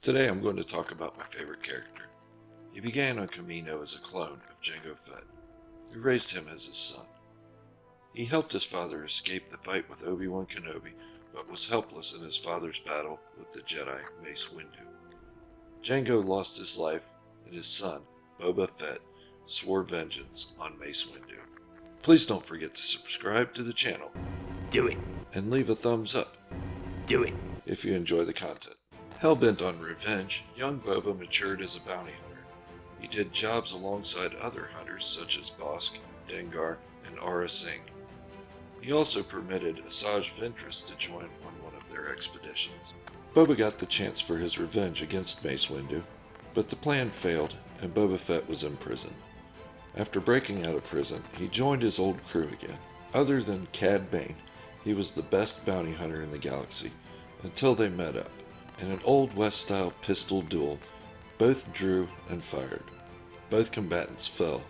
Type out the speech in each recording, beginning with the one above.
Today I'm going to talk about my favorite character. He began on Kamino as a clone of Jango Fett, who raised him as his son. He helped his father escape the fight with Obi-Wan Kenobi, but was helpless in his father's battle with the Jedi Mace Windu. Jango lost his life, and his son, Boba Fett, swore vengeance on Mace Windu. Please don't forget to subscribe to the channel. Do it. And leave a thumbs up. Do it. If you enjoy the content. Hellbent on revenge, young Boba matured as a bounty hunter. He did jobs alongside other hunters such as Bosk, Dengar, and Aurra Sing. He also permitted Asajj Ventress to join on one of their expeditions. Boba got the chance for his revenge against Mace Windu, but the plan failed and Boba Fett was imprisoned. After breaking out of prison, he joined his old crew again. Other than Cad Bane, he was the best bounty hunter in the galaxy, until they met up. In an Old West-style pistol duel, both drew and fired. Both combatants fell.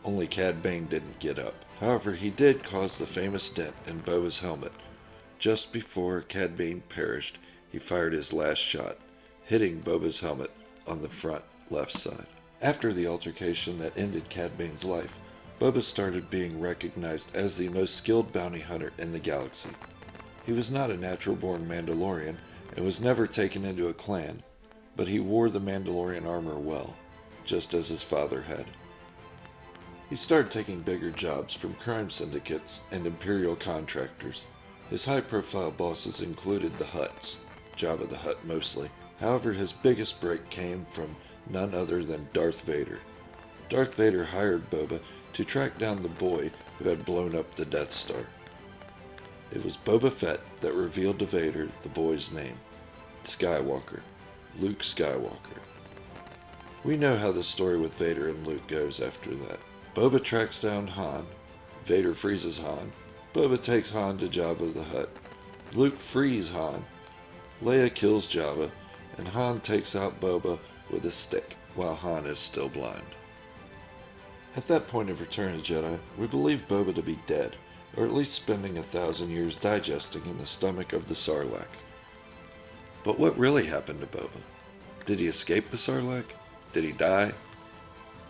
Only Cad Bane didn't get up. However, he did cause the famous dent in Boba's helmet. Just before Cad Bane perished, he fired his last shot, hitting Boba's helmet on the front left side. After the altercation that ended Cad Bane's life, Boba started being recognized as the most skilled bounty hunter in the galaxy. He was not a natural-born Mandalorian and was never taken into a clan, but he wore the Mandalorian armor well, just as his father had. He started taking bigger jobs from crime syndicates and Imperial contractors. His high-profile bosses included the Hutts, Jabba the Hutt mostly. However, his biggest break came from none other than Darth Vader. Darth Vader hired Boba to track down the boy who had blown up the Death Star. It was Boba Fett that revealed to Vader the boy's name, Skywalker, Luke Skywalker. We know how the story with Vader and Luke goes after that. Boba tracks down Han, Vader freezes Han, Boba takes Han to Jabba the Hutt, Luke frees Han, Leia kills Jabba, and Han takes out Boba with a stick while Han is still blind. At that point of Return of the Jedi, we believe Boba to be dead, or at least spending 1,000 years digesting in the stomach of the Sarlacc. But what really happened to Boba? Did he escape the Sarlacc? Did he die?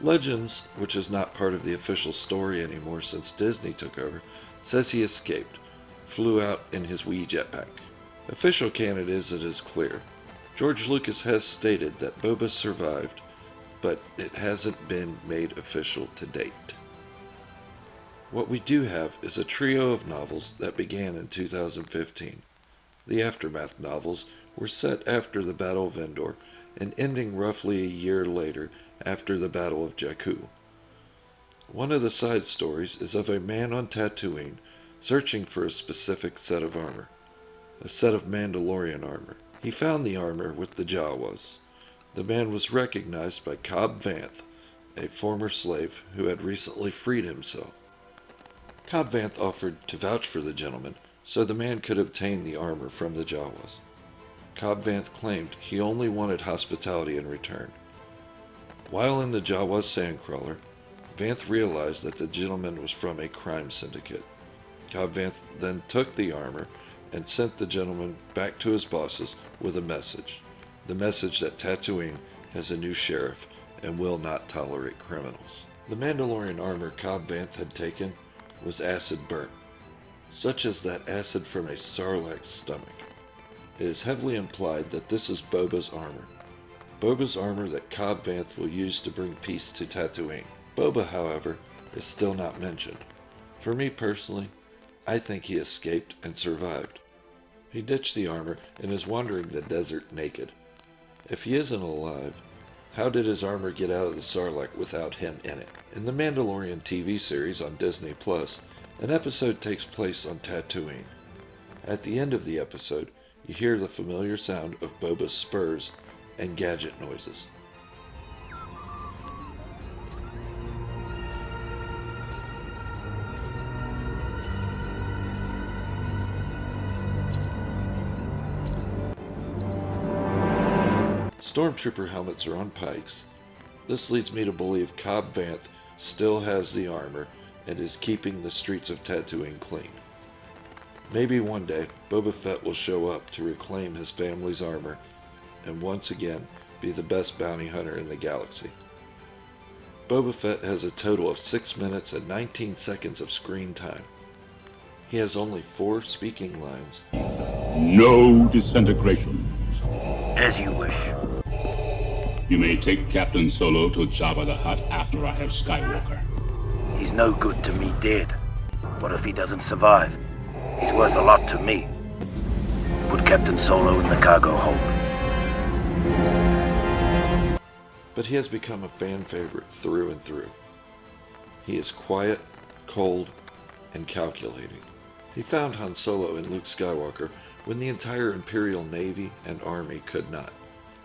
Legends, which is not part of the official story anymore since Disney took over, says he escaped, flew out in his wee jetpack. Official canon is it is clear. George Lucas has stated that Boba survived, but it hasn't been made official to date. What we do have is a trio of novels that began in 2015. The Aftermath novels were set after the Battle of Endor and ending roughly a year later after the Battle of Jakku. One of the side stories is of a man on Tatooine searching for a specific set of armor, a set of Mandalorian armor. He found the armor with the Jawas. The man was recognized by Cobb Vanth, a former slave who had recently freed himself. Cobb Vanth offered to vouch for the gentleman so the man could obtain the armor from the Jawas. Cobb Vanth claimed he only wanted hospitality in return. While in the Jawa sandcrawler, Vanth realized that the gentleman was from a crime syndicate. Cobb Vanth then took the armor and sent the gentleman back to his bosses with a message. The message that Tatooine has a new sheriff and will not tolerate criminals. The Mandalorian armor Cobb Vanth had taken was acid burnt, such as that acid from a Sarlacc's stomach. It is heavily implied that this is Boba's armor. Boba's armor that Cobb Vanth will use to bring peace to Tatooine. Boba, however, is still not mentioned. For me personally, I think he escaped and survived. He ditched the armor and is wandering the desert naked. If he isn't alive, how did his armor get out of the Sarlacc without him in it? In the Mandalorian TV series on Disney+, an episode takes place on Tatooine. At the end of the episode, you hear the familiar sound of Boba's spurs and gadget noises. Stormtrooper helmets are on pikes. This leads me to believe Cobb Vanth still has the armor and is keeping the streets of Tatooine clean. Maybe one day Boba Fett will show up to reclaim his family's armor and once again be the best bounty hunter in the galaxy. Boba Fett has a total of 6 minutes and 19 seconds of screen time. He has only 4 speaking lines. No disintegrations. As you wish. You may take Captain Solo to Jabba the Hutt after I have Skywalker. He's no good to me dead. What if he doesn't survive? He's worth a lot to me. Put Captain Solo in the cargo hold. But he has become a fan favorite through and through. He is quiet, cold, and calculating. He found Han Solo and Luke Skywalker when the entire Imperial Navy and Army could not.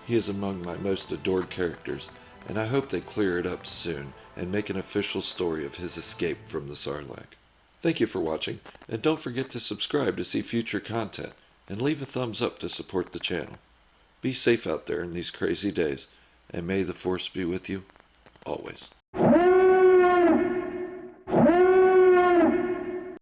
He is among my most adored characters, and I hope they clear it up soon and make an official story of his escape from the Sarlacc. Thank you for watching, and don't forget to subscribe to see future content, and leave a thumbs up to support the channel. Be safe out there in these crazy days, and may the Force be with you, always.